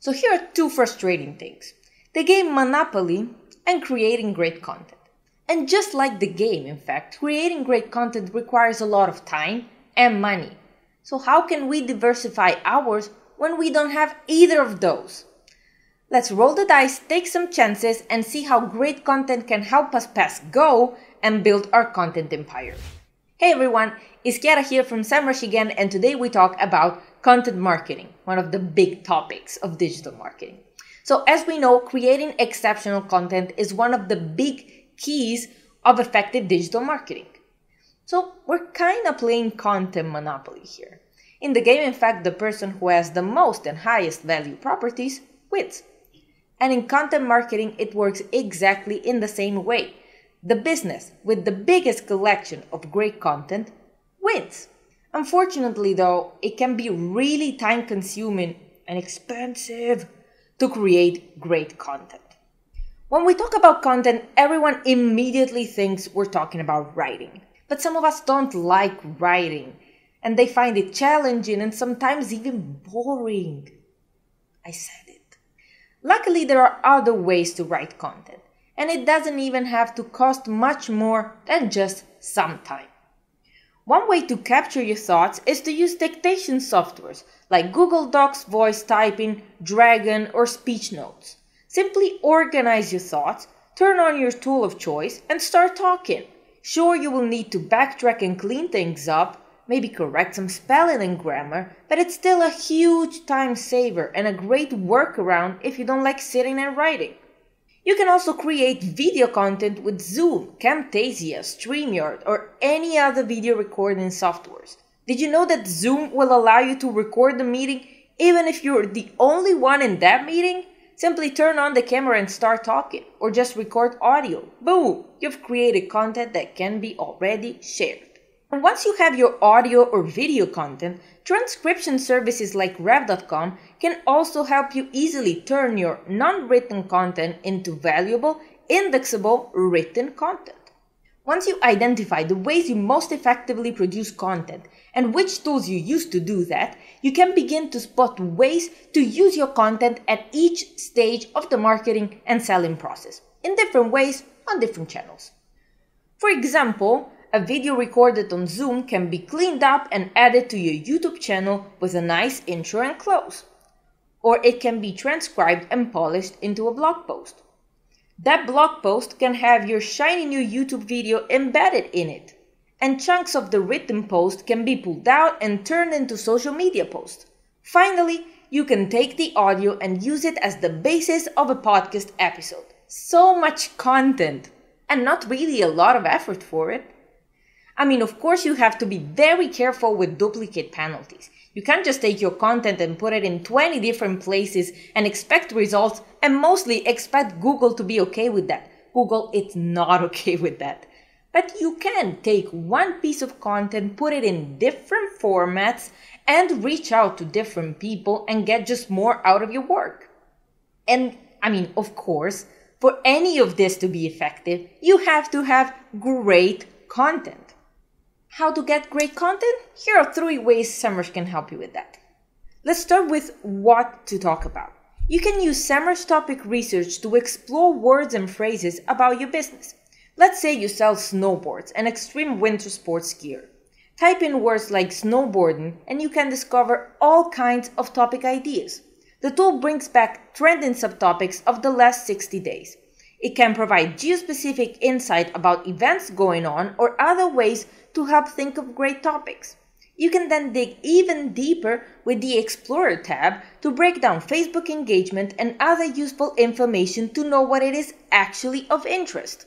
So here are two frustrating things: the game Monopoly and creating great content. And just like the game, in fact, creating great content requires a lot of time and money. So how can we diversify ours when we don't have either of those? Let's roll the dice, take some chances, and see how great content can help us pass go and build our content empire. Hey everyone, it's Chiara here from SEMrush again, and today we talk about content marketing, one of the big topics of digital marketing. So as we know, creating exceptional content is one of the big keys of effective digital marketing. So we're kind of playing content monopoly here. In the game, in fact, the person who has the most and highest value properties wins. And in content marketing, it works exactly in the same way. The business with the biggest collection of great content wins. Unfortunately, though, it can be really time-consuming and expensive to create great content. When we talk about content, everyone immediately thinks we're talking about writing. But some of us don't like writing, and they find it challenging and sometimes even boring. I said it. Luckily, there are other ways to write content, and it doesn't even have to cost much more than just some time. One way to capture your thoughts is to use dictation softwares like Google Docs, voice typing, Dragon, or speech notes. Simply organize your thoughts, turn on your tool of choice, and start talking. Sure, you will need to backtrack and clean things up, maybe correct some spelling and grammar, but it's still a huge time saver and a great workaround if you don't like sitting and writing. You can also create video content with Zoom, Camtasia, StreamYard, or any other video recording softwares. Did you know that Zoom will allow you to record the meeting even if you're the only one in that meeting? Simply turn on the camera and start talking, or just record audio. Boom! You've created content that can be already shared. And once you have your audio or video content, transcription services like Rev.com can also help you easily turn your non-written content into valuable, indexable written content. Once you identify the ways you most effectively produce content and which tools you use to do that, you can begin to spot ways to use your content at each stage of the marketing and selling process, in different ways on different channels. For example, a video recorded on Zoom can be cleaned up and added to your YouTube channel with a nice intro and close. Or it can be transcribed and polished into a blog post. That blog post can have your shiny new YouTube video embedded in it. And chunks of the written post can be pulled out and turned into social media posts. Finally, you can take the audio and use it as the basis of a podcast episode. So much content, and not really a lot of effort for it. I mean, of course, you have to be very careful with duplicate penalties. You can't just take your content and put it in 20 different places and expect results, and mostly expect Google to be okay with that. Google is not okay with that. But you can take one piece of content, put it in different formats, and reach out to different people and get just more out of your work. And, I mean, of course, for any of this to be effective, you have to have great content. How to get great content? Here are 3 ways SEMrush can help you with that. Let's start with what to talk about. You can use SEMrush topic research to explore words and phrases about your business. Let's say you sell snowboards and extreme winter sports gear. Type in words like snowboarding and you can discover all kinds of topic ideas. The tool brings back trending subtopics of the last 60 days. It can provide geospecific insight about events going on or other ways to help think of great topics. You can then dig even deeper with the Explorer tab to break down Facebook engagement and other useful information to know what it is actually of interest.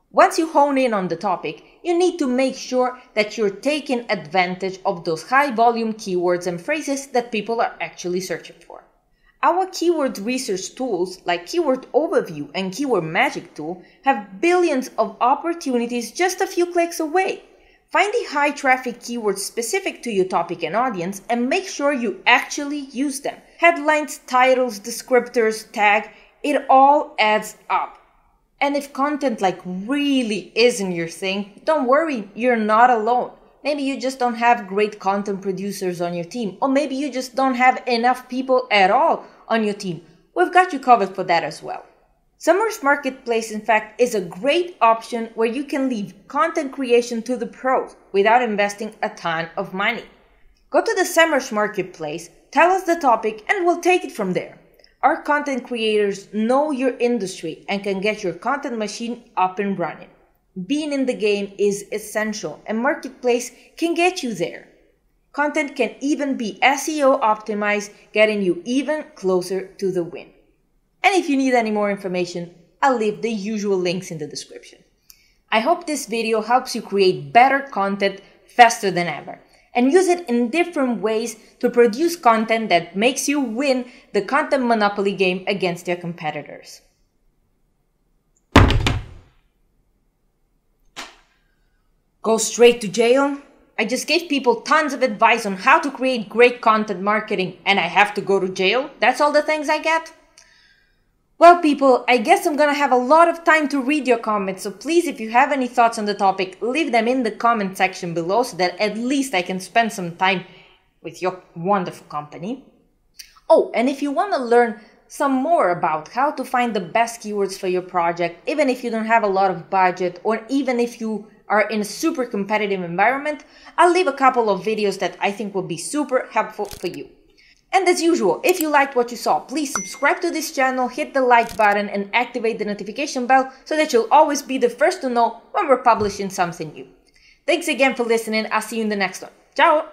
Once you hone in on the topic, you need to make sure that you're taking advantage of those high-volume keywords and phrases that people are actually searching for. Our keyword research tools like Keyword Overview and Keyword Magic Tool have billions of opportunities just a few clicks away. Find the high traffic keywords specific to your topic and audience and make sure you actually use them. Headlines, titles, descriptors, tag, it all adds up. And if content really isn't your thing, don't worry, you're not alone. Maybe you just don't have great content producers on your team, or maybe you just don't have enough people at all, on your team, we've got you covered for that as well. SEMrush Marketplace, in fact, is a great option where you can leave content creation to the pros without investing a ton of money. Go to the SEMrush Marketplace, tell us the topic, and we'll take it from there. Our content creators know your industry and can get your content machine up and running. Being in the game is essential, and Marketplace can get you there. Content can even be SEO optimized, getting you even closer to the win. And if you need any more information, I'll leave the usual links in the description. I hope this video helps you create better content faster than ever, and use it in different ways to produce content that makes you win the content monopoly game against your competitors. Go straight to jail? I just gave people tons of advice on how to create great content marketing, and I have to go to jail? That's all the thanks I get? Well, people, I guess I'm gonna have a lot of time to read your comments, so please, if you have any thoughts on the topic, leave them in the comment section below so that at least I can spend some time with your wonderful company. Oh, and if you want to learn some more about how to find the best keywords for your project, even if you don't have a lot of budget, or even if you are in a super competitive environment, I'll leave a couple of videos that I think will be super helpful for you. And as usual, if you liked what you saw, please subscribe to this channel, hit the like button and activate the notification bell so that you'll always be the first to know when we're publishing something new. Thanks again for listening. I'll see you in the next one. Ciao!